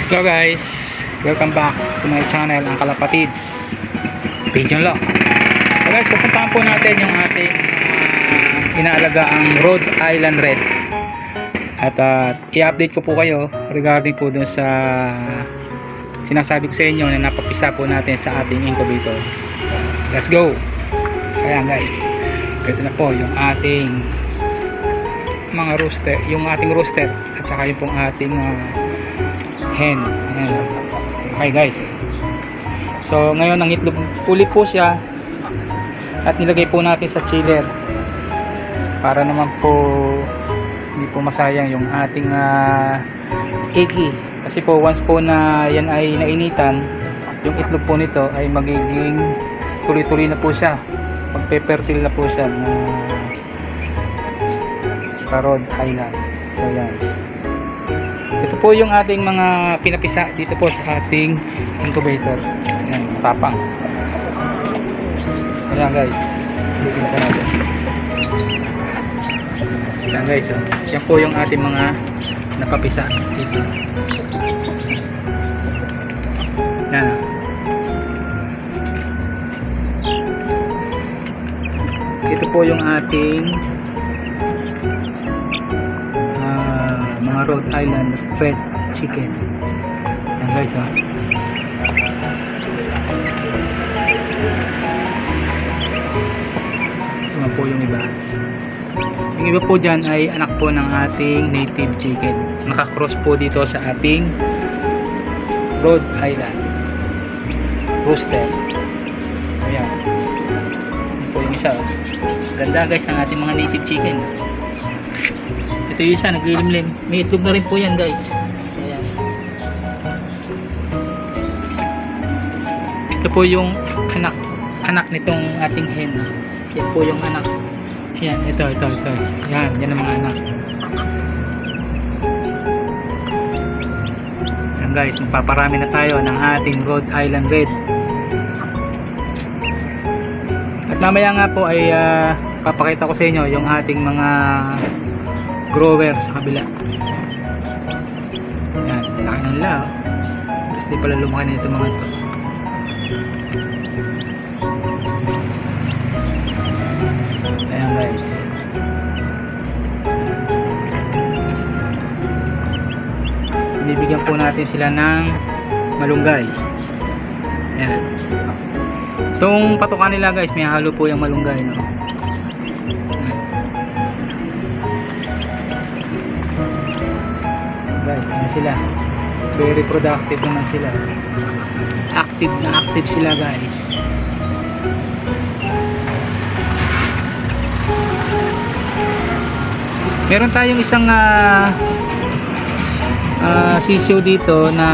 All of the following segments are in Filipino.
Hello guys, welcome back to my channel, ang Kalapatids Pigeon Law. So guys, pupuntahan po natin yung ating inaalagang Rhode Island Red. At i-update ko po kayo regarding po dun sa sinasabi ko sa inyo na napapisa po natin sa ating incubator. So, let's go! Ayan guys, ito na po yung ating mga rooster, yung ating rooster at saka yung pong ating hen. Ayan. Okay guys, so ngayon ang itlog ulit po siya at nilagay po natin sa chiller para naman po hindi po masayang yung ating eggy, kasi po once po na yan ay nainitan, yung itlog po nito ay magiging tuloy-tuloy na po siya, magpe-fertile na po siya sa Rhode Island. So yan, ito po yung ating mga pinapisa dito po sa ating incubator. Ayan, tapang. Ayan guys, subukin po natin. Ayan guys, oh. Yan po yung ating mga napapisa dito. Ayan, oh. Ito po yung ating mga Rhode Island Red chicken. Ayan guys, oh. Ito po yung iba. Yung iba po dyan ay anak po ng ating native chicken. Nakakross po dito sa ating Rhode Island rooster. Ayan. Ito po yung isa, oh. Ganda guys ng ating mga native chicken. Ito yung isa, naglilimlim. May itlog na rin po yan guys. Ayan. Ito po yung anak nitong ating hen. Yan po yung anak. Ayan, ito. Yan ang mga anak. Ayan guys, magpaparami na tayo ng ating Rhode Island Red. At mamaya nga po ay papakita ko sa inyo yung ating mga grower sa kabila. Ayan, laki ng lao. Tapos di pala lumaki na ito mga ito. Ayan guys, binibigyan po natin sila ng malunggay. Ayan, itong patukan nila guys, may halo po yung malunggay, no? Guys, ano sila, very productive naman sila, active na active sila guys. Meron tayong isang sisiw dito na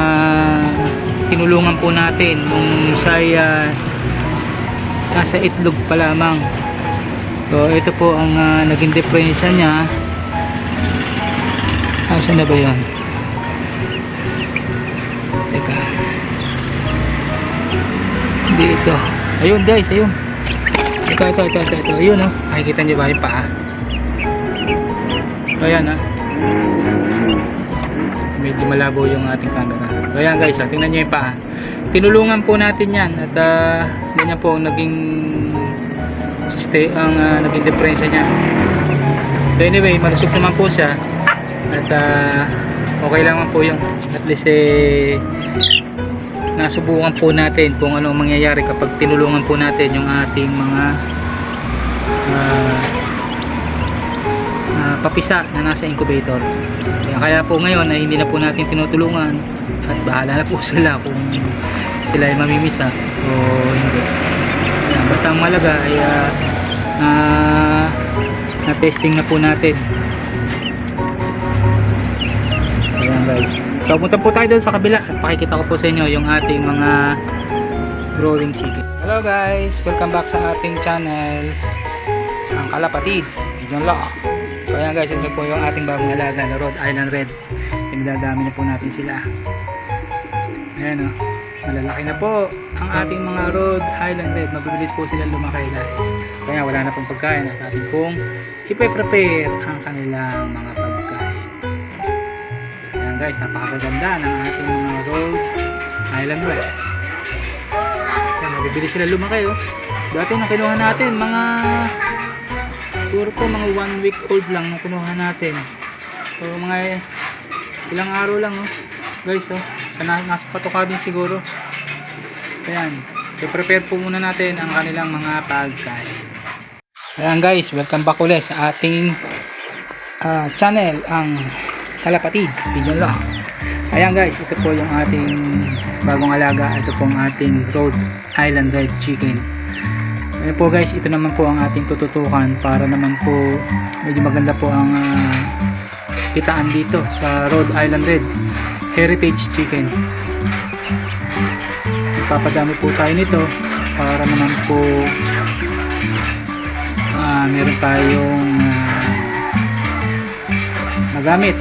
tinulungan po natin nung siya nasa itlog pa lamang. So ito po ang naging diferensya niya. Saan na ba yun? Teka, hindi ito. Ayun guys, ayun. Ito. Ayun, oh. Makikita nyo ba yung paa? Ayan, ah. Medyo malabo yung ating camera. Ayan guys, tingnan nyo yung paa. Tinulungan po natin yan. At ganyan po ang naging naging diferensya niya. So anyway, malusog naman po siya. At okay lang po yung at least nasubukan po natin kung ano mangyayari kapag tinulungan po natin yung ating mga papisa na nasa incubator. Kaya po ngayon ay hindi na po natin tinutulungan at bahala na po sila kung sila ay mamimisa o hindi. Basta ang malaga ay na-testing na po natin. Ayan guys, so punta po tayo doon sa kabila at pakikita ko po sa inyo yung ating mga growing chicken. Hello guys, welcome back sa ating channel, ang Kalapatids Pigeon Law. So ayan guys, ito po yung ating bagong alaga na Rhode Island Red. Pinagdadami na po natin sila. Ayan, oh, malalaki na po ang ating mga Rhode Island Red. Mabibilis po sila lumaki guys. Kaya wala na pong pagkain at ating pong i-prepare ang kanilang mga pagkain. Ayan guys, napakaganda ng ating mga Rhode Island Red. Ayan, mabibili sila lumaki oh. Dati nung kinuha natin, siguro po mga 1 week old lang nung kinuha natin. So mga ilang araw lang oh. Guys oh, nasa patuka din siguro. Ayan, i-prepare po muna natin ang kanilang mga pagkain. Ayan guys, welcome back ulit sa ating channel, ang Kalapatids Pigeon Love. Ayan guys, ito po yung ating bagong alaga. Ito po ang ating Rhode Island Red Chicken. Ayan po guys, ito naman po ang ating tututukan para naman po medyo maganda po ang kitaan dito sa Rhode Island Red Heritage Chicken. Ipapadami po tayo nito para naman po meron tayong magamit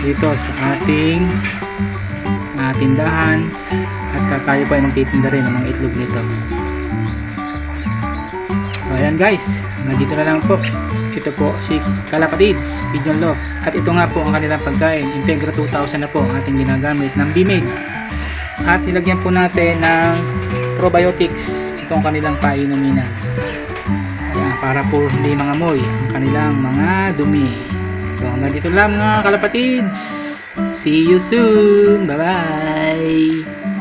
dito sa ating tindahan at tayo pa ay magtitinda rin ng mga itlog nito. So, ayan guys, nandito na lang po. Ito po si Kalapatids Pigeon Love at ito nga po ang kanilang pagkain. Integra 2000 na po ang ating ginagamit ng Bimig at nilagyan po natin ng probiotics itong kanilang painuminan. Ayan, para po hindi mangamoy ang kanilang mga dumi. So hanggang dito lang mga Kalapatids. See you soon. Bye bye.